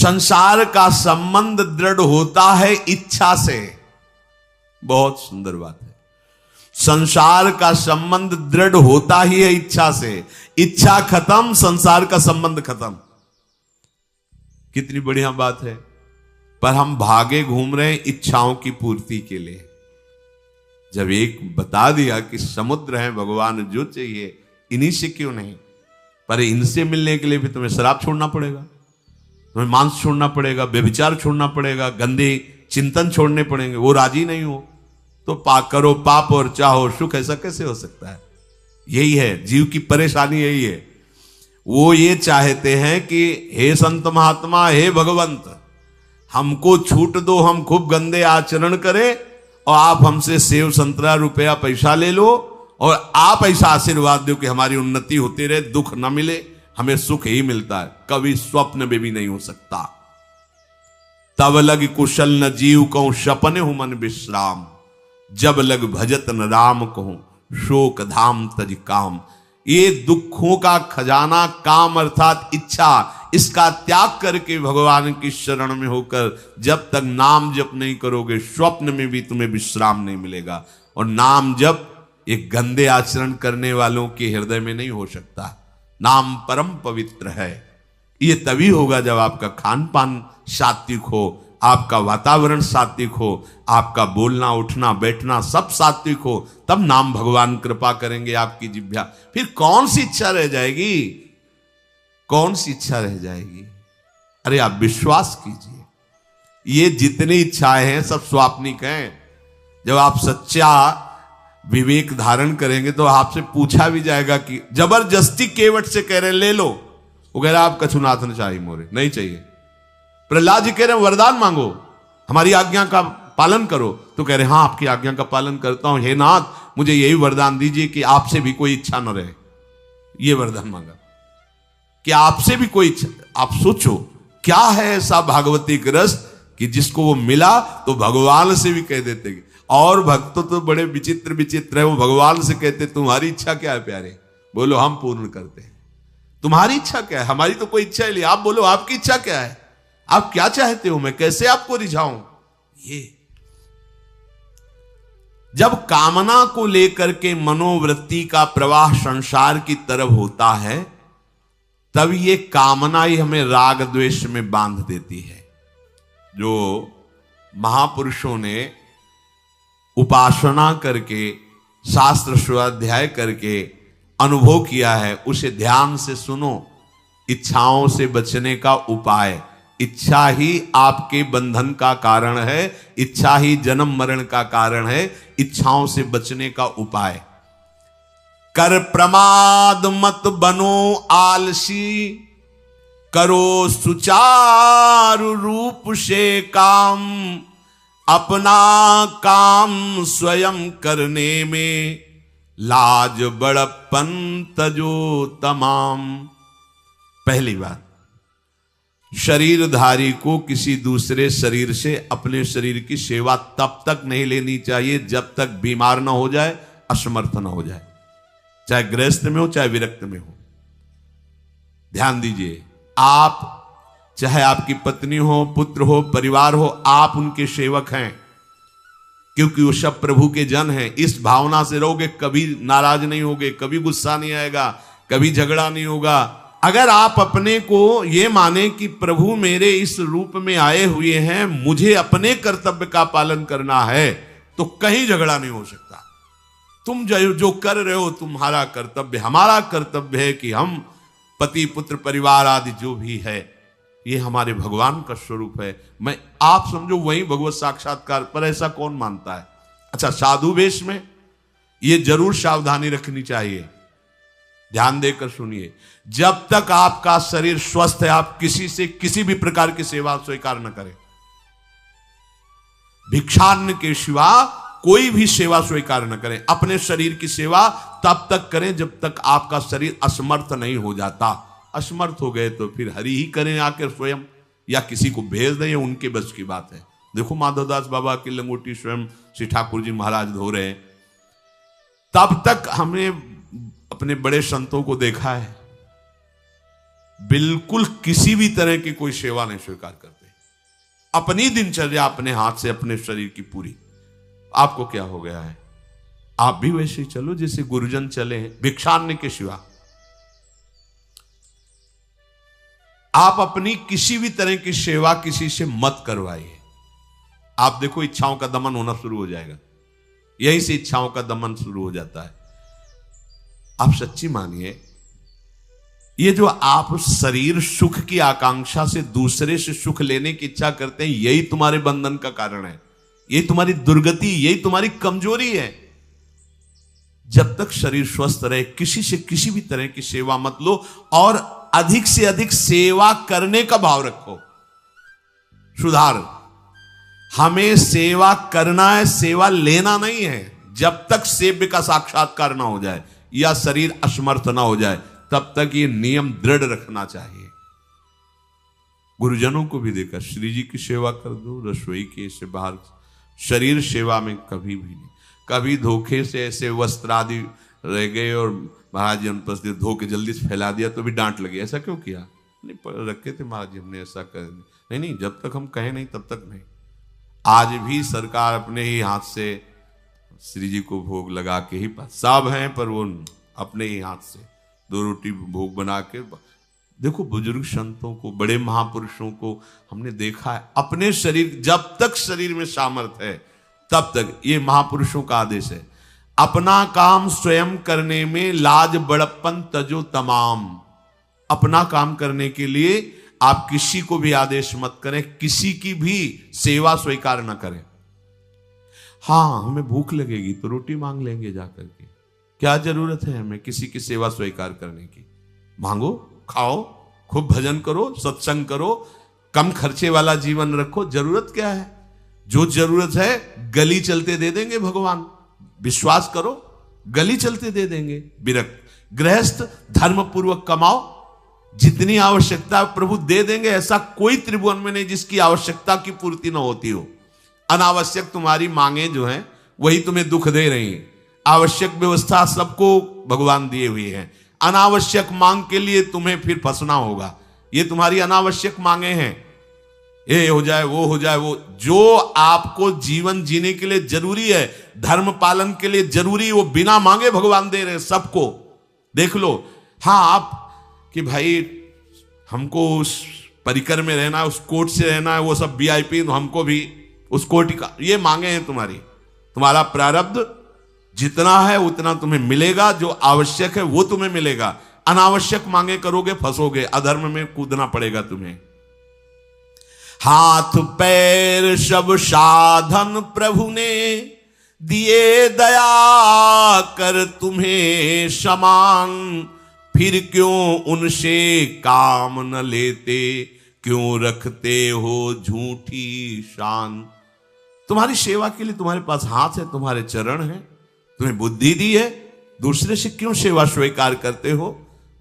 संसार का संबंध दृढ़ होता है इच्छा से। बहुत सुंदर बात है। संसार का संबंध दृढ़ होता ही है इच्छा से। इच्छा खत्म, संसार का संबंध खत्म। कितनी बढ़िया बात है। पर हम भागे घूम रहे हैं इच्छाओं की पूर्ति के लिए। जब एक बता दिया कि समुद्र है भगवान, जो चाहिए इन्हीं से क्यों नहीं, पर इनसे मिलने के लिए भी तुम्हें शराब छोड़ना पड़ेगा, तुम्हें मांस छोड़ना पड़ेगा, व्यभिचार छोड़ना पड़ेगा, गंदे चिंतन छोड़ने पड़ेंगे। वो राजी नहीं हो तो करो पाप और चाहो सुख। ऐसा कैसे हो सकता है? यही है जीव की परेशानी, यही है। वो ये चाहते हैं कि हे संत महात्मा, हे भगवंत, हमको छूट दो, हम खूब गंदे आचरण करें और आप हमसे सेव संतरा रुपया पैसा ले लो और आप ऐसा आशीर्वाद दो कि हमारी उन्नति होती रहे, दुख न मिले, हमें सुख ही मिलता है। कभी स्वप्न में भी नहीं हो सकता। तब लग कुशल न जीव कहूं सपने हूं मन विश्राम, जब लग भजत न राम कहूं शोक धाम तज काम। ये दुखों का खजाना काम अर्थात इच्छा, इसका त्याग करके भगवान की शरण में होकर जब तक नाम जप नहीं करोगे, स्वप्न में भी तुम्हें विश्राम नहीं मिलेगा। और नाम जप एक गंदे आचरण करने वालों के हृदय में नहीं हो सकता। नाम परम पवित्र है। ये तभी होगा जब आपका खान पान सात्विक हो, आपका वातावरण सात्विक हो, आपका बोलना उठना बैठना सब सात्विक हो, तब नाम भगवान कृपा करेंगे आपकी जिह्वा। फिर कौन सी इच्छा रह जाएगी? कौन सी इच्छा रह जाएगी? अरे आप विश्वास कीजिए, ये जितनी इच्छाएं हैं सब स्वाप्निक हैं। जब आप सच्चा विवेक धारण करेंगे तो आपसे पूछा भी जाएगा कि जबरदस्ती केवट से कह रहे ले लो, वो कह रहा आप कछुनाथ न चाहिए मोरे, नहीं चाहिए। प्रहलाद जी कह रहे हैं वरदान मांगो, हमारी आज्ञा का पालन करो, तो कह रहे हाँ आपकी आज्ञा का पालन करता हूं, हे नाथ मुझे यही वरदान दीजिए कि आपसे भी कोई इच्छा न रहे। ये वरदान मांगा कि आपसे भी कोई इच्छा। आप सोचो क्या है ऐसा भागवतिक रस कि जिसको वो मिला तो भगवान से भी कह देते। और भक्त तो बड़े विचित्र विचित्र है, वो भगवान से कहते तुम्हारी इच्छा क्या है प्यारे? बोलो हम पूर्ण करते हैं। तुम्हारी इच्छा क्या है? हमारी तो कोई इच्छा ही नहीं। आप बोलो आपकी इच्छा क्या है? आप क्या चाहते हो? मैं कैसे आपको रिझाऊं? ये जब कामना को लेकर के मनोवृत्ति का प्रवाह संसार की तरफ होता है, तब ये कामना ही हमें राग द्वेष में बांध देती है। जो महापुरुषों ने उपासना करके शास्त्र स्वाध्याय करके अनुभव किया है, उसे ध्यान से सुनो। इच्छाओं से बचने का उपाय, इच्छा ही आपके बंधन का कारण है, इच्छा ही जन्म मरण का कारण है। इच्छाओं से बचने का उपाय, कर प्रमाद मत बनो आलसी, करो सुचारु रूप से काम, अपना काम स्वयं करने में लाज बड़प्पन तजो तमाम। पहली बात, शरीरधारी को किसी दूसरे शरीर से अपने शरीर की सेवा तब तक नहीं लेनी चाहिए जब तक बीमार ना हो जाए, असमर्थ ना हो जाए, चाहे गृहस्थ में हो चाहे विरक्त में हो। ध्यान दीजिए, आप चाहे आपकी पत्नी हो, पुत्र हो, परिवार हो, आप उनके सेवक हैं क्योंकि वो सब प्रभु के जन हैं। इस भावना से रहोगे, कभी नाराज नहीं होगे, कभी गुस्सा नहीं आएगा, कभी झगड़ा नहीं होगा। अगर आप अपने को ये माने कि प्रभु मेरे इस रूप में आए हुए हैं, मुझे अपने कर्तव्य का पालन करना है, तो कहीं झगड़ा नहीं हो सकता। तुम जो कर रहे हो तुम्हारा कर्तव्य, हमारा कर्तव्य है कि हम पति पुत्र परिवार आदि जो भी है ये हमारे भगवान का स्वरूप है। मैं आप समझो वही भगवत साक्षात्कार, पर ऐसा कौन मानता है? अच्छा, साधु वेश में ये जरूर सावधानी रखनी चाहिए। ध्यान देकर सुनिए, जब तक आपका शरीर स्वस्थ है आप किसी से किसी भी प्रकार की सेवा स्वीकार न करें। भिक्षान्न के सिवा कोई भी सेवा स्वीकार न करें। अपने शरीर की सेवा तब तक करें जब तक आपका शरीर असमर्थ नहीं हो जाता। असमर्थ हो गए तो फिर हरि ही करें आकर स्वयं, या किसी को भेज दें, उनके बस की बात है। देखो माधवदास बाबा की लंगोटी स्वयं श्री ठाकुर जी महाराज धो रहे हैं। तब तक हमने अपने बड़े संतों को देखा है, बिल्कुल किसी भी तरह की कोई सेवा नहीं स्वीकार करते। अपनी दिनचर्या अपने हाथ से अपने शरीर की पूरी। आपको क्या हो गया है? आप भी वैसे ही चलो जैसे गुरुजन चले हैं, भिक्षान्न के सिवा। आप अपनी किसी भी तरह की सेवा किसी से मत करवाइए। आप देखो इच्छाओं का दमन होना शुरू हो जाएगा। यहीं से इच्छाओं का दमन शुरू हो जाता है। आप सच्ची मानिए, ये जो आप शरीर सुख की आकांक्षा से दूसरे से सुख लेने की इच्छा करते हैं, यही तुम्हारे बंधन का कारण है। यही तुम्हारी दुर्गति, यही तुम्हारी कमजोरी है। जब तक शरीर स्वस्थ रहे, किसी से किसी भी तरह की सेवा मत लो और अधिक से अधिक सेवा करने का भाव रखो। सुधार, हमें सेवा करना है, सेवा लेना नहीं है। जब तक सेव्य का साक्षात्कार ना हो जाए या शरीर असमर्थ ना हो जाए, तब तक ये नियम दृढ़ रखना चाहिए। गुरुजनों को भी देखा, श्री जी की सेवा कर दो, रसोई के से बाहर शरीर सेवा में कभी भी नहीं। कभी धोखे से ऐसे वस्त्र आदि रह गए और महाराज जी अनुपस्थित, धो के जल्दी से फैला दिया तो भी डांट लगी, ऐसा क्यों किया? नहीं रखे थे महाराज जी, हमने ऐसा कर नहीं। नहीं, जब तक हम कहें नहीं तब तक नहीं। आज भी सरकार अपने ही हाथ से श्री जी को भोग लगा के ही, सब हैं पर वो अपने ही हाथ से 2 रोटी भोग बना के। देखो बुजुर्ग संतों को, बड़े महापुरुषों को हमने देखा है, अपने शरीर, जब तक शरीर में सामर्थ्य है तब तक, ये महापुरुषों का आदेश है, अपना काम स्वयं करने में लाज बड़प्पन तजो तमाम। अपना काम करने के लिए आप किसी को भी आदेश मत करें, किसी की भी सेवा स्वीकार न करें। हाँ, हमें भूख लगेगी तो रोटी मांग लेंगे जाकर के, क्या जरूरत है हमें किसी की सेवा स्वीकार करने की? मांगो, खाओ, खूब भजन करो, सत्संग करो, कम खर्चे वाला जीवन रखो। जरूरत क्या है? जो जरूरत है गली चलते दे देंगे भगवान, विश्वास करो, गली चलते दे देंगे। विरक्त गृहस्थ धर्म पूर्वक कमाओ, जितनी आवश्यकता प्रभु दे देंगे। ऐसा कोई त्रिभुवन में नहीं जिसकी आवश्यकता की पूर्ति न होती हो। अनावश्यक तुम्हारी मांगे जो हैं वही तुम्हें दुख दे रही हैं। आवश्यक व्यवस्था सबको भगवान दिए हुए हैं। अनावश्यक मांग के लिए तुम्हें फिर फंसना होगा। ये तुम्हारी अनावश्यक मांगे हैं, ये हो जाए, वो हो जाए, वो जो आपको जीवन जीने के लिए जरूरी है, धर्म पालन के लिए जरूरी, वो बिना मांगे भगवान दे रहे हैं सबको। देख लो। हाँ, आप कि भाई हमको उस परिकर में रहना है, उस कोर्ट से रहना है, वो सब VIP, तो हमको भी उस कोर्ट का, ये मांगे हैं तुम्हारी। तुम्हारा प्रारब्ध जितना है उतना तुम्हें मिलेगा, जो आवश्यक है वो तुम्हें मिलेगा। अनावश्यक मांगे करोगे फंसोगे, अधर्म में कूदना पड़ेगा तुम्हें। हाथ पैर सब साधन प्रभु ने दिए, दया कर तुम्हें समान, फिर क्यों उनसे काम न लेते, क्यों रखते हो झूठी शान। तुम्हारी सेवा के लिए तुम्हारे पास हाथ है, तुम्हारे चरण है, तुम्हें बुद्धि दी है, दूसरे से क्यों सेवा स्वीकार करते हो?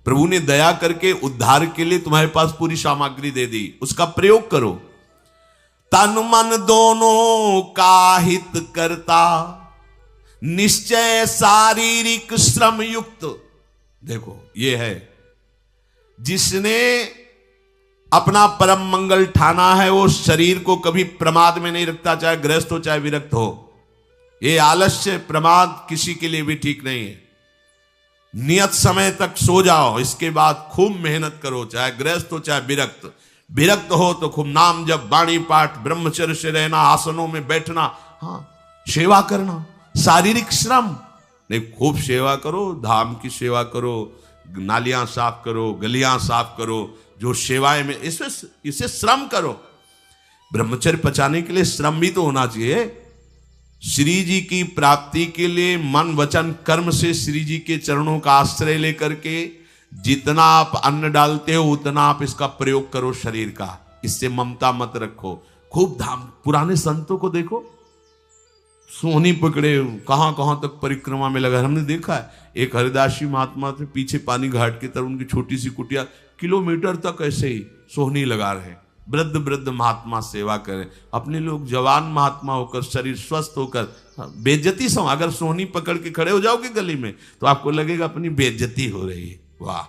प्रभु ने दया करके उद्धार के लिए तुम्हारे पास पूरी सामग्री दे दी, उसका प्रयोग करो। तन मन दोनों का हित करता, निश्चय शारीरिक श्रम युक्त। देखो, ये है जिसने अपना परम मंगल ठाना है, वो शरीर को कभी प्रमाद में नहीं रखता, चाहे गृहस्थ हो चाहे विरक्त हो। ये आलस्य प्रमाद किसी के लिए भी ठीक नहीं है। नियत समय तक सो जाओ, इसके बाद खूब मेहनत करो, चाहे गृहस्थ हो चाहे विरक्त। विरक्त हो तो खूब नाम जप, वाणी पाठ, ब्रह्मचर्य से रहना, आसनों में बैठना, हाँ, सेवा करना, शारीरिक श्रम नहीं, खूब सेवा करो, धाम की सेवा करो, नालियां साफ करो, गलियां साफ करो, जो सेवाएं में इसे श्रम करो। ब्रह्मचर्य पचाने के लिए श्रम भी तो होना चाहिए। श्री जी की प्राप्ति के लिए मन वचन कर्म से श्री जी के चरणों का आश्रय लेकर के जितना आप अन्न डालते हो उतना आप इसका प्रयोग करो शरीर का। इससे ममता मत रखो। खूब धाम, पुराने संतों को देखो, सोहनी पकड़े कहां कहां तक परिक्रमा में लगा। हमने देखा है एक हरिदासी महात्मा थे, पीछे पानी घाट की तरफ उनकी छोटी सी कुटिया, किलोमीटर तक ऐसे ही सोहनी लगा रहे। वृद्ध वृद्ध महात्मा सेवा करें। अपने लोग जवान महात्मा होकर, शरीर स्वस्थ होकर, बेइज्जती से अगर सोहनी पकड़ के खड़े हो जाओगे गली में तो आपको लगेगा अपनी बेइज्जती हो रही है। वाह,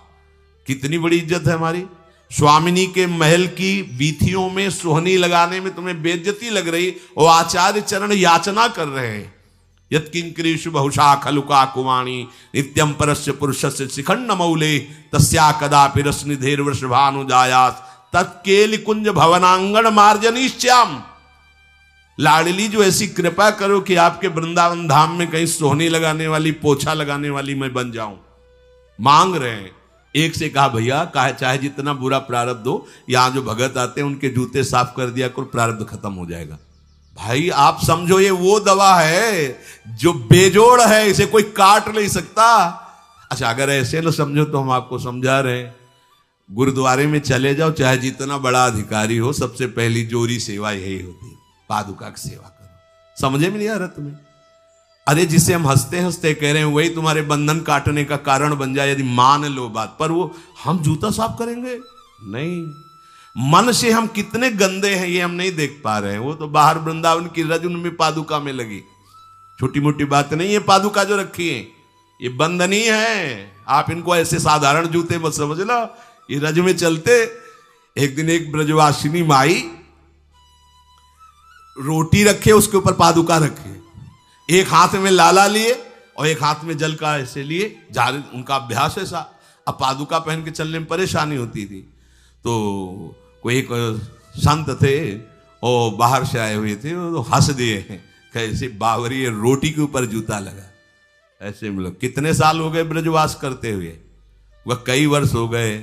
कितनी बड़ी इज्जत है हमारी। स्वामिनी के महल की वीथियों में सुहनी लगाने में तुम्हें बेइज्जती लग रही, वो आचार्य चरण याचना कर रहे हैं। यत्किंकरीषु बहुशा खलुका कुवाणी नित्यम परस्य पुरुषस्य शिखंड मौले तस्या कदापि रसनिधेर वृषभानुजायास तत्केलि कुंज भवनांगण मार्जनीश्याम। लाडली जो ऐसी कृपा करो कि आपके वृंदावन धाम में कहीं सोहनी लगाने वाली, पोछा लगाने वाली मैं बन जाऊं। मांग रहे हैं। एक से कहा भैया चाहे जितना बुरा प्रारब्ध हो, यहां जो भगत आते हैं उनके जूते साफ कर दिया करो, प्रारब्ध खत्म हो जाएगा। भाई आप समझो ये वो दवा है जो बेजोड़ है, इसे कोई काट नहीं सकता। अच्छा अगर ऐसे न समझो तो हम आपको समझा रहे हैं, गुरुद्वारे में चले जाओ, चाहे जितना बड़ा अधिकारी हो, सबसे पहली जोरी सेवा यही होती है, पादुका की सेवा करो। समझे में नहीं आ रहा तुम्हें? अरे जिसे हम हंसते हंसते कह रहे हैं वही तुम्हारे बंधन काटने का कारण बन जाए, यदि मान लो बात। पर वो हम जूता साफ करेंगे नहीं। मन से हम कितने गंदे हैं ये हम नहीं देख पा रहे हैं। वो तो बाहर वृंदावन की रज उनमें पादुका में लगी, छोटी मोटी बात नहीं है। पादुका जो रखी है ये बंधनीय है, आप इनको ऐसे साधारण जूते मत समझ लो, ये रज में चलते। एक दिन एक ब्रजवासिनी माई रोटी रखे, उसके ऊपर पादुका रखे, एक हाथ में लाला लिए और एक हाथ में जल का ऐसे लिए, जारी उनका अभ्यास ऐसा। अब पादुका पहन के चलने में परेशानी होती थी। तो कोई एक संत थे और बाहर से आए हुए थे, तो हंस दिए कैसे बावरी रोटी के ऊपर जूता लगा। ऐसे मतलब कितने साल हो गए ब्रजवास करते हुए? वह कई वर्ष हो गए।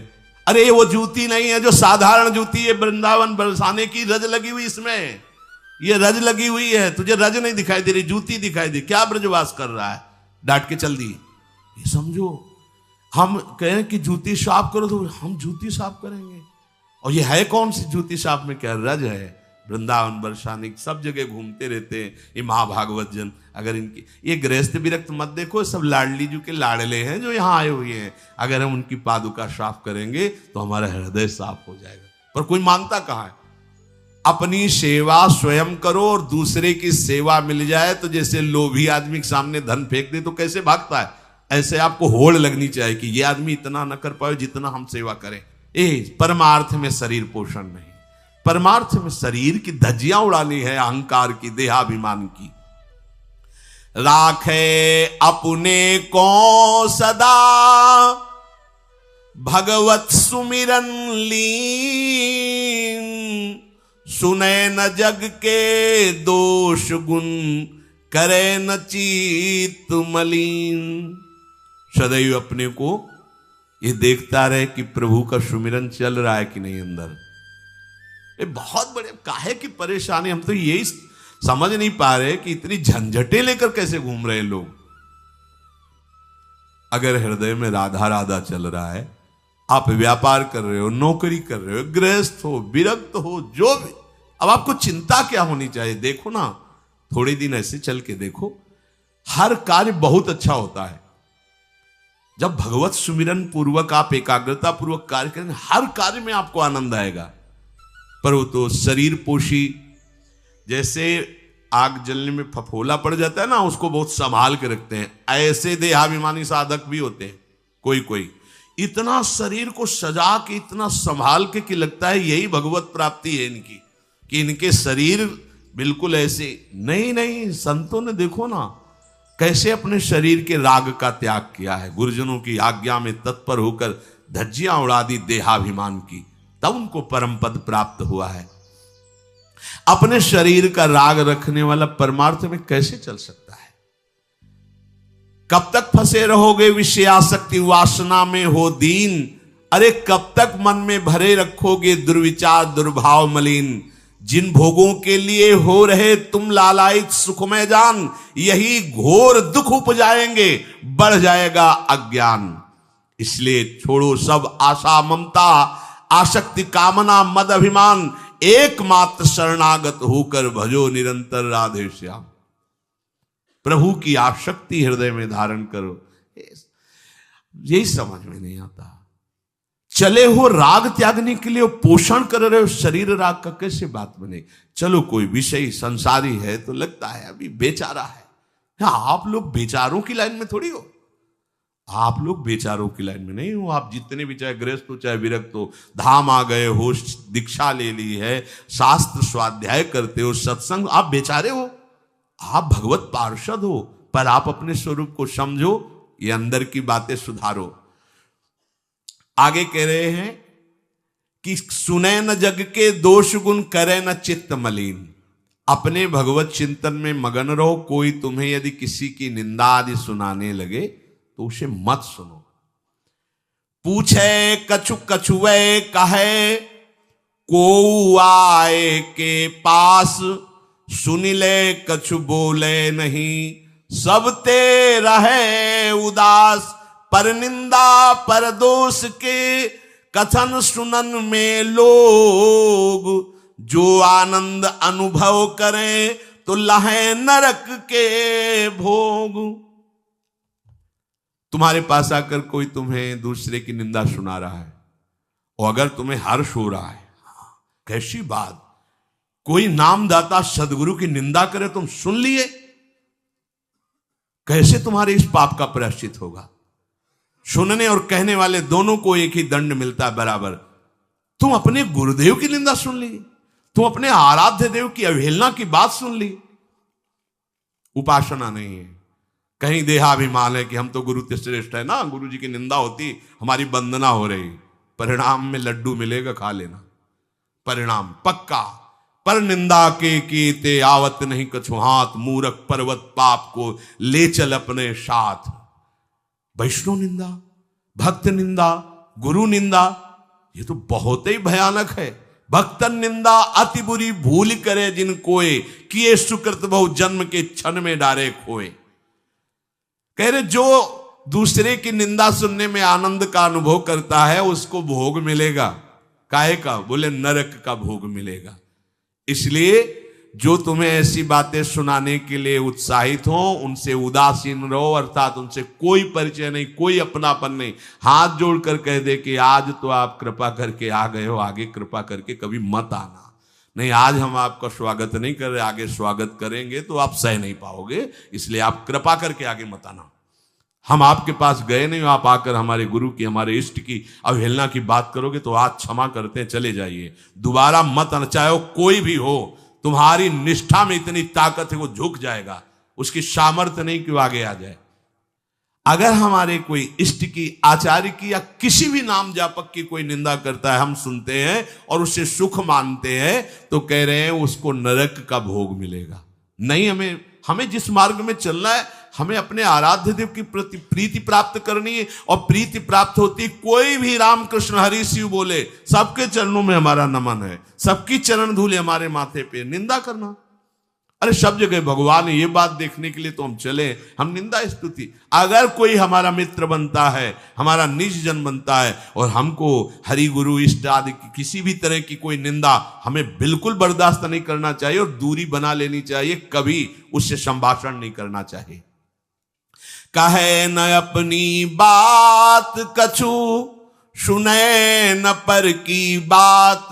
अरे वो जूती नहीं है जो साधारण जूती है, वृंदावन बरसाने की रज लगी हुई, इसमें ये रज लगी हुई है। तुझे रज नहीं दिखाई दे रही, जूती दिखाई दे। क्या ब्रजवास कर रहा है? डांट के चल दी। ये समझो हम कहें कि जूती साफ करो तो हम जूती साफ करेंगे, और ये है कौन सी जूती साफ में? क्या रज है? वृंदावन बरसाने सब जगह घूमते रहते हैं ये महाभागवत जन। अगर इनकी ये गृहस्थ विरक्त मत देखो, सब लाडली जी के लाडले हैं जो यहाँ आए हुए हैं। अगर हम उनकी पादुका साफ करेंगे तो हमारा हृदय साफ हो जाएगा। पर कोई मानता कहाँ है? अपनी सेवा स्वयं करो और दूसरे की सेवा मिल जाए तो जैसे लोभी आदमी के सामने धन फेंक दे तो कैसे भागता है, ऐसे आपको होड़ लगनी चाहिए कि ये आदमी इतना न कर पाए जितना हम सेवा करें। परमार्थ में शरीर पोषण नहीं, परमार्थ में शरीर की धज्जियां उड़ानी है, अहंकार की, देहाभिमान की। राखे अपने को सदा भगवत सुमिरन लीन, सुने न जग के दोष गुण, करे न चित्त मलिन। सदैव अपने को ये देखता रहे कि प्रभु का सुमिरन चल रहा है कि नहीं अंदर। ये बहुत बड़े काहे की परेशानी, हम तो यही समझ नहीं पा रहे कि इतनी झंझटें लेकर कैसे घूम रहे लोग। अगर हृदय में राधा राधा चल रहा है, आप व्यापार कर रहे हो, नौकरी कर रहे हो, गृहस्थ हो, विरक्त हो, जो भी, अब आपको चिंता क्या होनी चाहिए? देखो ना, थोड़े दिन ऐसे चल के देखो, हर कार्य बहुत अच्छा होता है जब भगवत सुमिरन पूर्वक आप एकाग्रता पूर्वक कार्य करेंगे। हर कार्य में आपको आनंद आएगा। पर वो तो शरीर पोषी, जैसे आग जलने में फफोला पड़ जाता है ना, उसको बहुत संभाल के रखते हैं। ऐसे देहाभिमानी साधक भी होते हैं कोई कोई, इतना शरीर को सजा के, इतना संभाल के कि लगता है यही भगवत प्राप्ति है इनकी, कि इनके शरीर बिल्कुल ऐसे नहीं। संतों ने देखो ना कैसे अपने शरीर के राग का त्याग किया है, गुरुजनों की आज्ञा में तत्पर होकर धज्जियां उड़ा दी देहाभिमान की, तब उनको परम पद प्राप्त हुआ है। अपने शरीर का राग रखने वाला परमार्थ में कैसे चल सकता है? कब तक फंसे रहोगे विषयासक्ति वासना में हो दीन? अरे कब तक मन में भरे रखोगे दुर्विचार दुर्भाव मलिन? जिन भोगों के लिए हो रहे तुम लालायित सुखमय जान, यही घोर दुख उपजाएंगे, बढ़ जाएगा अज्ञान। इसलिए छोड़ो सब आशा ममता, आसक्ति कामना मद अभिमान, एकमात्र शरणागत होकर भजो निरंतर राधे श्याम। प्रभु की आसक्ति हृदय में धारण करो। यही समझ में नहीं आता। चले हो राग त्यागने के लिए, पोषण कर रहे हो शरीर राग का, कैसे बात बने? चलो कोई विषय संसारी है तो लगता है अभी बेचारा है। आप लोग बेचारों की लाइन में थोड़ी हो। आप लोग बेचारों की लाइन में नहीं हो। आप जितने भी, चाहे गृहस्थ हो चाहे विरक्त हो, धाम आ गए हो, दीक्षा ले ली है, शास्त्र स्वाध्याय करते हो, सत्संग, आप बेचारे हो, आप भगवत पार्षद हो, पर आप अपने स्वरूप को समझो, ये अंदर की बातें सुधारो। आगे कह रहे हैं कि सुने न जग के दोष गुण, करे न चित्त मलिन। अपने भगवत चिंतन में मगन रहो। कोई तुम्हें यदि किसी की निंदा आदि सुनाने लगे तो उसे मत सुनो। पूछे कछु कछुए कहे, को आए के पास, सुन ले कछु बोले नहीं, सब ते रहे उदास। पर निंदा पर दोष के, कथन सुनन में लोग। जो आनंद अनुभव करें तो लहे नरक के भोग। तुम्हारे पास आकर कोई तुम्हें दूसरे की निंदा सुना रहा है, और अगर तुम्हें हर्ष हो रहा है, कैसी बात, कोई नामदाता सदगुरु की निंदा करे, तुम सुन लिए, कैसे तुम्हारे इस पाप का प्रायश्चित होगा। सुनने और कहने वाले दोनों को एक ही दंड मिलता है बराबर। तुम अपने गुरुदेव की निंदा सुन ली, तुम अपने आराध्य देव की अवहेलना की बात सुन ली। उपासना नहीं है, कहीं देहाभिमान है कि हम तो गुरु श्रेष्ठ है ना, गुरु जी की निंदा होती हमारी वंदना हो रही। परिणाम में लड्डू मिलेगा, खा लेना, परिणाम पक्का। पर निंदा के कीते आवत नहीं कछु हाथ, मूरख पर्वत पाप को ले चल अपने साथ। वैष्णव निंदा, भक्त निंदा, गुरु निंदा, ये तो बहुत ही भयानक है। भक्तन निंदा अति बुरी भूल करे जिन कोय, किए सुकृत बहु जन्म के क्षण में डारे खोए। कह रहे जो दूसरे की निंदा सुनने में आनंद का अनुभव करता है उसको भोग मिलेगा। काहे का? बोले नरक का भोग मिलेगा। इसलिए जो तुम्हें ऐसी बातें सुनाने के लिए उत्साहित हो उनसे उदासीन रहो, अर्थात उनसे कोई परिचय नहीं, कोई अपनापन नहीं। हाथ जोड़कर कह दे कि आज तो आप कृपा करके आ गए हो, आगे कृपा करके कभी मत आना। नहीं, आज हम आपका स्वागत नहीं कर रहे, आगे स्वागत करेंगे तो आप सह नहीं पाओगे, इसलिए आप कृपा करके आगे मत आना। हम आपके पास गए नहीं, आप आकर हमारे गुरु की, हमारे इष्ट की अवहेलना की बात करोगे तो आज क्षमा करते हैं, चले जाइए, दोबारा मत आना। चाहे कोई भी हो, तुम्हारी निष्ठा में इतनी ताकत है वो झुक जाएगा, उसकी सामर्थ्य नहीं कि वो आगे आ जाए। अगर हमारे कोई इष्ट की, आचार्य की या किसी भी नाम जापक की कोई निंदा करता है, हम सुनते हैं और उससे सुख मानते हैं, तो कह रहे हैं उसको नरक का भोग मिलेगा। नहीं, हमें जिस मार्ग में चलना है, हमें अपने आराध्य देव की प्रति प्रीति प्राप्त करनी है, और प्रीति प्राप्त होती कोई भी राम कृष्ण हरि शिव बोले, सबके चरणों में हमारा नमन है, सबकी चरण धूले हमारे माथे पे। निंदा करना, अरे सब जगह भगवान है, ये बात देखने के लिए तो हम चले, हम निंदा स्तुति। अगर कोई हमारा मित्र बनता है, हमारा निज जन बनता है, और हमको हरि गुरु इष्ट आदि की किसी भी तरह की कोई निंदा, हमें बिल्कुल बर्दाश्त नहीं करना चाहिए और दूरी बना लेनी चाहिए, कभी उससे संभाषण नहीं करना चाहिए। कहे न अपनी बात कछु, सुने न पर की बात,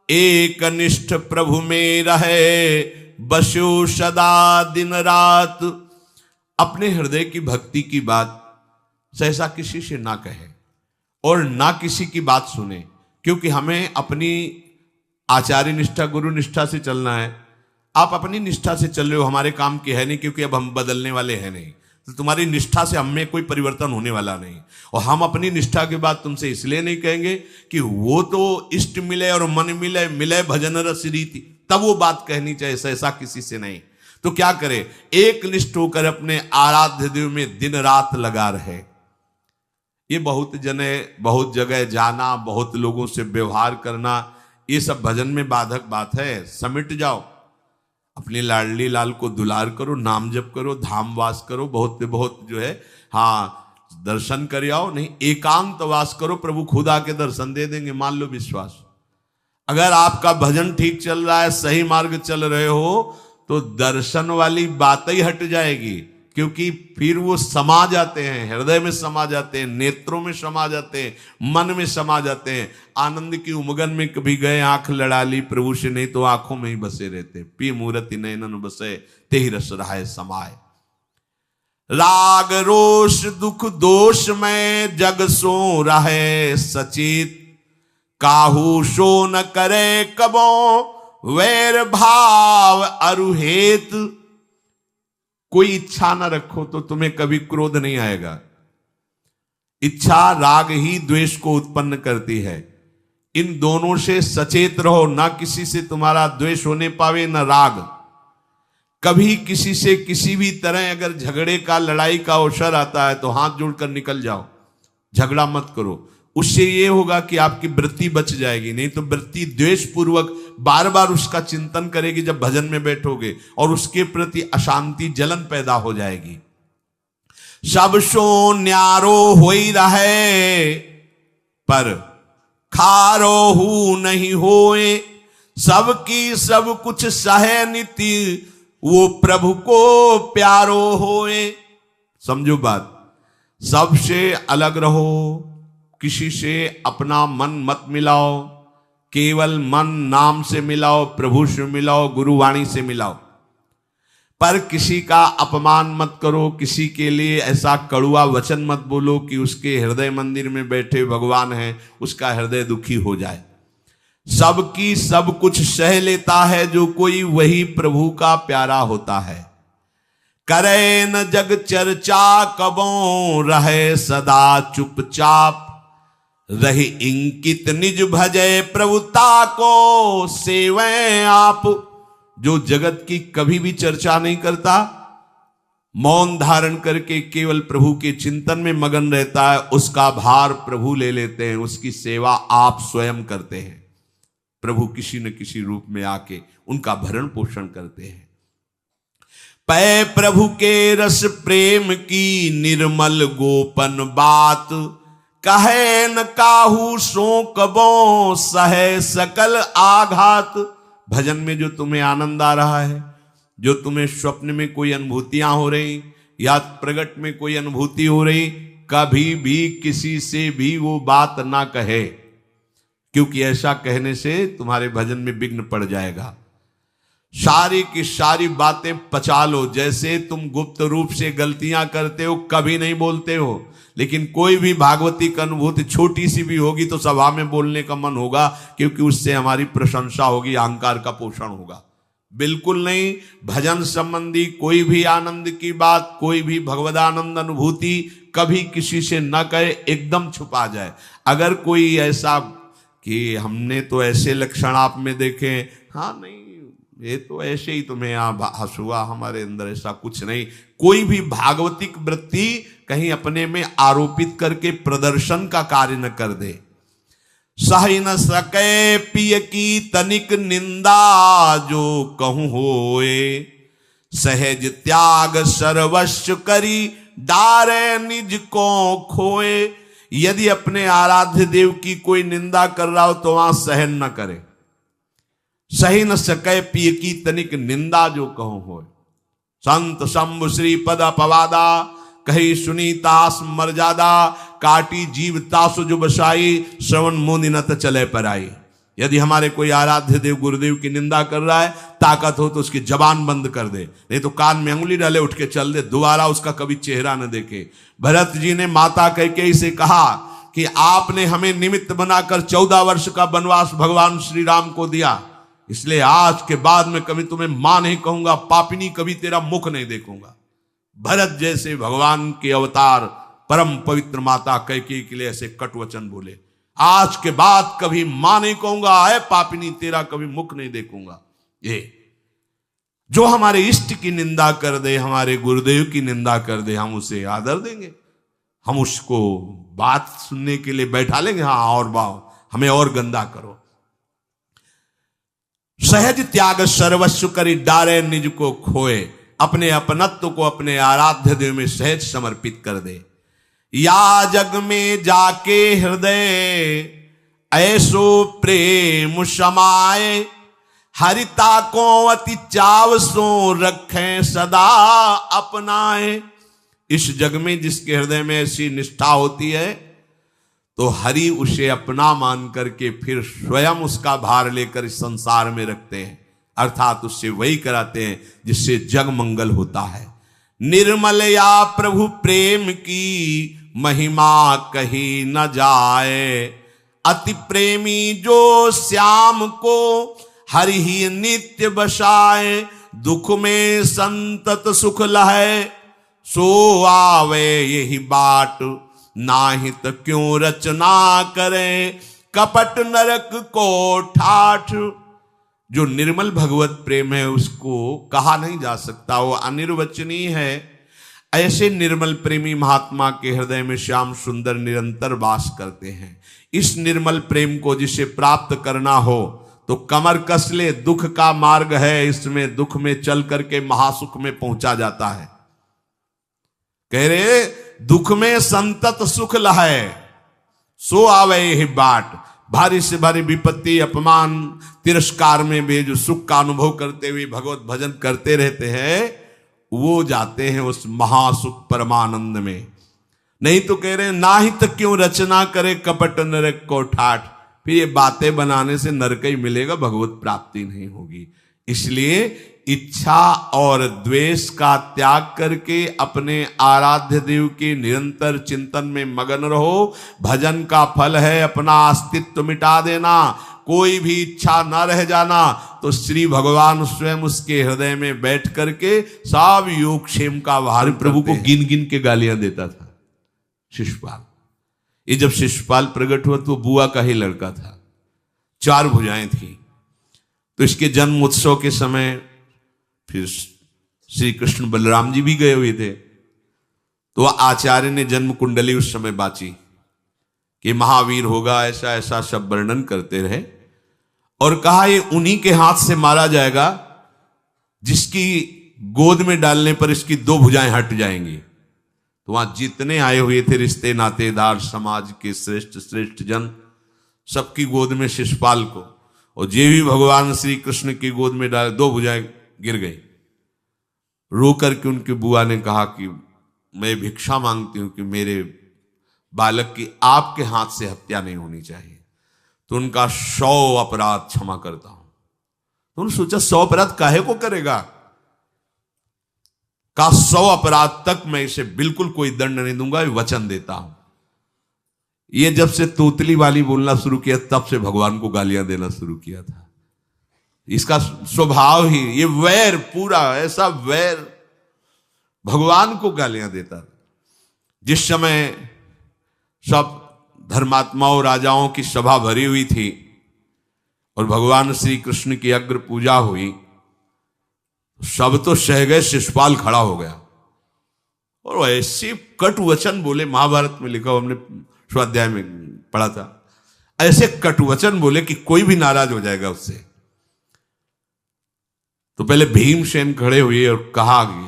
एक निष्ठ प्रभु में रहे, बसो सदा दिन रात। अपने हृदय की भक्ति की बात सहसा किसी से ना कहे और ना किसी की बात सुने, क्योंकि हमें अपनी आचार्य निष्ठा, गुरु निष्ठा से चलना है। आप अपनी निष्ठा से चल रहे हो, हमारे काम की है नहीं, क्योंकि अब हम बदलने वाले हैं नहीं, तो तुम्हारी निष्ठा से हम में कोई परिवर्तन होने वाला नहीं। और हम अपनी निष्ठा के बाद तुमसे इसलिए नहीं कहेंगे कि वो तो इष्ट मिले और मन मिले, मिले भजन रस रीति, तब वो बात कहनी चाहिए, ऐसा किसी से नहीं। तो क्या करे, एक निष्ठ होकर अपने आराध्य देव में दिन रात लगा रहे। ये बहुत जगह जाना, बहुत लोगों से व्यवहार करना, ये सब भजन में बाधक बात है। समिट जाओ, अपने लाडली लाल को दुलार करो, नाम जप करो, धाम वास करो, बहुत बहुत जो है, हाँ, दर्शन कर आओ। नहीं, एकांत वास करो, प्रभु खुद आके दर्शन दे देंगे, मान लो विश्वास। अगर आपका भजन ठीक चल रहा है, सही मार्ग चल रहे हो, तो दर्शन वाली बात ही हट जाएगी, क्योंकि फिर वो समा जाते हैं, हृदय में समा जाते हैं, नेत्रों में समा जाते हैं, मन में समा जाते हैं। आनंद की उमगन में कभी गए, आंख लड़ा ली प्रभु से, नहीं तो आंखों में ही बसे रहते। पी मूर्ति नयनन बसे, ते ही रस रहाय समाए। राग रोष दुख दोष में जग सो रहे सचेत, काहू शो न करे कबो वैर भाव अरुहेत। कोई इच्छा न रखो तो तुम्हें कभी क्रोध नहीं आएगा। इच्छा राग ही द्वेष को उत्पन्न करती है। इन दोनों से सचेत रहो, ना किसी से तुम्हारा द्वेष होने पावे न राग। कभी किसी से किसी भी तरह अगर झगड़े का लड़ाई का अवसर आता है तो हाथ जोड़कर निकल जाओ, झगड़ा मत करो। उससे ये होगा कि आपकी वृत्ति बच जाएगी, नहीं तो वृत्ति द्वेष पूर्वक बार बार उसका चिंतन करेगी जब भजन में बैठोगे, और उसके प्रति अशांति जलन पैदा हो जाएगी। सब सो न्यारो होई रहे पर खारो हु नहीं होए, सबकी सब कुछ सहे नीति वो प्रभु को प्यारो होए। समझो बात, सबसे अलग रहो, किसी से अपना मन मत मिलाओ, केवल मन नाम से मिलाओ, प्रभु से मिलाओ, गुरुवाणी से मिलाओ। पर किसी का अपमान मत करो, किसी के लिए ऐसा कड़ुआ वचन मत बोलो कि उसके हृदय मंदिर में बैठे भगवान हैं, उसका हृदय दुखी हो जाए। सबकी सब कुछ सह लेता है जो कोई, वही प्रभु का प्यारा होता है। करे न जग चर्चा कबों रहे सदा चुपचाप, रही इंकित निज भजय प्रभुता को सेवें आप। जो जगत की कभी भी चर्चा नहीं करता, मौन धारण करके केवल प्रभु के चिंतन में मगन रहता है, उसका भार प्रभु ले लेते हैं, उसकी सेवा आप स्वयं करते हैं। प्रभु किसी न किसी रूप में आके उनका भरण पोषण करते हैं। पै प्रभु के रस प्रेम की निर्मल गोपन बात, कहे न काहू सो कबो सहे सकल आघात। भजन में जो तुम्हें आनंद आ रहा है, जो तुम्हें स्वप्न में कोई अनुभूतियां हो रही या प्रगट में कोई अनुभूति हो रही, कभी भी किसी से भी वो बात ना कहे, क्योंकि ऐसा कहने से तुम्हारे भजन में विघ्न पड़ जाएगा। सारी की सारी बातें पचा लो। जैसे तुम गुप्त रूप से गलतियां करते हो, कभी नहीं बोलते हो, लेकिन कोई भी भागवती की अनुभूति छोटी सी भी होगी तो सभा में बोलने का मन होगा, क्योंकि उससे हमारी प्रशंसा होगी, अहंकार का पोषण होगा। बिल्कुल नहीं। भजन संबंधी कोई भी आनंद की बात, कोई भी भगवदानंद अनुभूति कभी किसी से न कहे, एकदम छुपा जाए। अगर कोई ऐसा कि हमने तो ऐसे लक्षण आप में देखे, हाँ नहीं ये तो ऐसे ही तुम्हें यहाँ हंसुआ, हमारे अंदर ऐसा कुछ नहीं। कोई भी भागवतिक वृत्ति कहीं अपने में आरोपित करके प्रदर्शन का कार्य न कर दे। सही न सके पिय की तनिक निंदा, जो कहूं होए सहज त्याग सर्वस्व करी डारे निज को खोए। यदि अपने आराध्य देव की कोई निंदा कर रहा हो तो वहां सहन न करे। सही न सके पिय की तनिक निंदा, जो कहूं हो। संत शंभु श्री पद अपवादा, कही सुनी तास मर्यादा, काटी जीव तासु जो बसाई, श्रवण मोनि न चले पर आई। यदि हमारे कोई आराध्य देव गुरुदेव की निंदा कर रहा है, ताकत हो तो उसकी जबान बंद कर दे, नहीं तो कान में अंगुली डाले उठ के चल दे, दोबारा उसका कभी चेहरा न देखे। भरत जी ने माता कैकेयी से कहा कि आपने हमें निमित्त बनाकर 14 वर्ष का वनवास भगवान श्री राम को दिया, इसलिए आज के बाद में कभी तुम्हें मां नहीं कहूंगा, पापिनी कभी तेरा मुख नहीं देखूंगा। भरत जैसे भगवान के अवतार परम पवित्र माता कैकेयी के लिए ऐसे कट वचन बोले, आज के बाद कभी मां नहीं कहूंगा, है पापिनी तेरा कभी मुख नहीं देखूंगा। ये जो हमारे इष्ट की निंदा कर दे, हमारे गुरुदेव की निंदा कर दे, हम उसे आदर देंगे, हम उसको बात सुनने के लिए बैठा लेंगे। हाँ और बाओ, हमें और गंदा करो। सहज त्याग सर्वस्व करी डारे निज को खोए, अपने अपनत्व को अपने आराध्य देव में सहज समर्पित कर दे। या जग में जाके हृदय ऐसो प्रेम समाए, हरिता को अति चाव सो रखें सदा अपनाए। इस जग में जिसके हृदय में ऐसी निष्ठा होती है तो हरि उसे अपना मान करके फिर स्वयं उसका भार लेकर इस संसार में रखते हैं, अर्थात उससे वही कराते हैं जिससे जग मंगल होता है। निर्मलया प्रभु प्रेम की महिमा कही न जाए। अति प्रेमी जो श्याम को हरि ही नित्य बसाए। दुख में संतत सुख लहै सो आवे यही बाट। नाहित क्यों रचना करे कपट नरक को ठाठ। जो निर्मल भगवत प्रेम है उसको कहा नहीं जा सकता, वो अनिर्वचनीय है। ऐसे निर्मल प्रेमी महात्मा के हृदय में श्याम सुंदर निरंतर वास करते हैं। इस निर्मल प्रेम को जिसे प्राप्त करना हो तो कमर कस ले, दुख का मार्ग है, इसमें दुख में चल करके महासुख में पहुंचा जाता है। कह रहे दुख में संतत सुख लहै सो आवे यही बाट। भारी से भारी विपत्ति, अपमान, तिरस्कार में भी जो सुख का अनुभव करते हुए भगवत भजन करते रहते हैं वो जाते हैं उस महासुख परमानंद में। नहीं तो कह रहे हैं नाहित क्यों रचना करे कपट नरक को ठाठ। फिर ये बातें बनाने से नरक ही मिलेगा, भगवत प्राप्ति नहीं होगी। इसलिए इच्छा और द्वेष का त्याग करके अपने आराध्य देव के निरंतर चिंतन में मगन रहो। भजन का फल है अपना अस्तित्व मिटा देना, कोई भी इच्छा न रह जाना। तो श्री भगवान स्वयं उसके हृदय में बैठ करके सब योगक्षेम का भार प्रभु को गिन गिन के गालियां देता था शिशुपाल। ये जब शिशुपाल प्रकट हुआ तो बुआ का ही लड़का था, 4 भुजाएं थी। तो इसके जन्म उत्सव के समय फिर श्री कृष्ण बलराम जी भी गए हुए थे। तो आचार्य ने जन्म कुंडली उस समय बाची कि महावीर होगा, ऐसा ऐसा सब वर्णन करते रहे और कहा ये उन्हीं के हाथ से मारा जाएगा जिसकी गोद में डालने पर इसकी 2 भुजाएं हट जाएंगी। तो वहां जितने आए हुए थे रिश्ते नातेदार, समाज के श्रेष्ठ श्रेष्ठ जन, सबकी गोद में शिशुपाल को, और जे भी भगवान श्री कृष्ण की गोद में डाले 2 भुजाएं गिर गई। रो करके उनकी बुआ ने कहा कि मैं भिक्षा मांगती हूं कि मेरे बालक की आपके हाथ से हत्या नहीं होनी चाहिए, तो उनका 100 अपराध क्षमा करता हूं। तो उन्होंने सोचा 100 अपराध काहे को करेगा, का 100 अपराध तक मैं इसे बिल्कुल कोई दंड नहीं दूंगा, वचन देता हूं। ये जब से तोतली वाली बोलना शुरू किया तब से भगवान को गालियां देना शुरू किया था। इसका स्वभाव ही ये वैर, पूरा ऐसा वैर, भगवान को गालियां देता। जिस समय सब धर्मात्माओं राजाओं की सभा भरी हुई थी और भगवान श्री कृष्ण की अग्र पूजा हुई, सब तो सह गए, शिशुपाल खड़ा हो गया और ऐसे कटु वचन बोले। महाभारत में लिखा, हमने स्वाध्याय में पढ़ा था, ऐसे कटु वचन बोले कि कोई भी नाराज हो जाएगा उससे। तो पहले भीमसेन खड़े हुए और कहा कि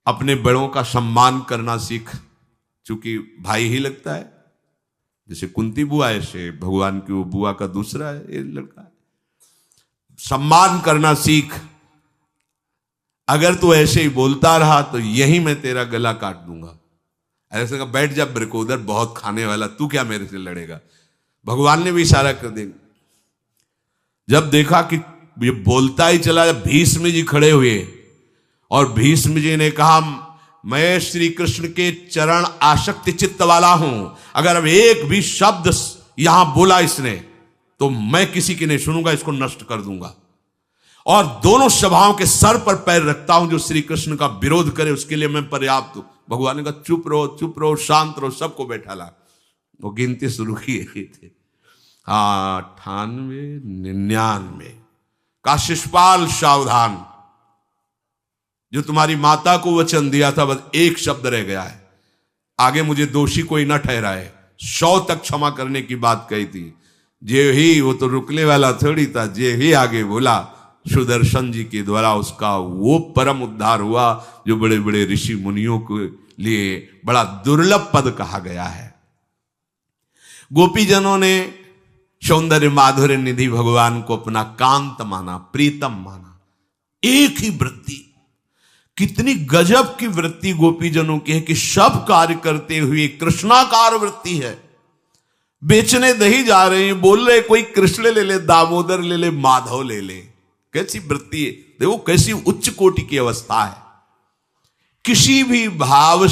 अपने बड़ों का सम्मान करना सीख, चूंकि भाई ही लगता है। जैसे कुंती बुआ, ऐसे भगवान की वो बुआ का दूसरा है, ये लड़का है। सम्मान करना सीख, अगर तू ऐसे ही बोलता रहा तो यही मैं तेरा गला काट दूंगा। ऐसे कहा बैठ जा ब्रकोदर, बहुत खाने वाला, तू क्या मेरे से लड़ेगा। भगवान ने भी इशारा कर दिया। जब देखा कि ये बोलता ही चला, भीष्म जी खड़े हुए और भीष्म जी ने कहा मैं श्री कृष्ण के चरण आसक्ति चित्त वाला हूं, अगर अब एक भी शब्द यहां बोला इसने तो मैं किसी की नहीं सुनूंगा, इसको नष्ट कर दूंगा। और दोनों सभाओं के सर पर पैर रखता हूं, जो श्री कृष्ण का विरोध करे उसके लिए मैं पर्याप्त हूं। भगवान ने कहा चुप रहो, शांत रहो, सबको बैठा ला। वो गिनती शुरू किए थे, 98, 99 का शिशुपाल सावधान, जो तुम्हारी माता को वचन दिया था बस एक शब्द रह गया है, आगे मुझे दोषी कोई न ठहराए। 100 तक क्षमा करने की बात कही थी। जे ही, वो तो रुकने वाला थोड़ी था, जे ही आगे बोला सुदर्शन जी के द्वारा उसका वो परम उद्धार हुआ जो बड़े बड़े ऋषि मुनियों के लिए बड़ा दुर्लभ पद कहा गया है। गोपीजनों ने सौंदर्य माधुर्य निधि भगवान को अपना कांत माना, प्रीतम माना। एक ही वृत्ति, कितनी गजब की वृत्ति गोपीजनों की है कि सब कार्य करते हुए कृष्णाकार वृत्ति है। बेचने दही जा रहे हैं, बोल रहे कोई कृष्ण ले ले, दामोदर ले ले, माधव ले ले। कैसी वृत्ति है, देखो कैसी उच्च कोटि की अवस्था है। किसी भी भाव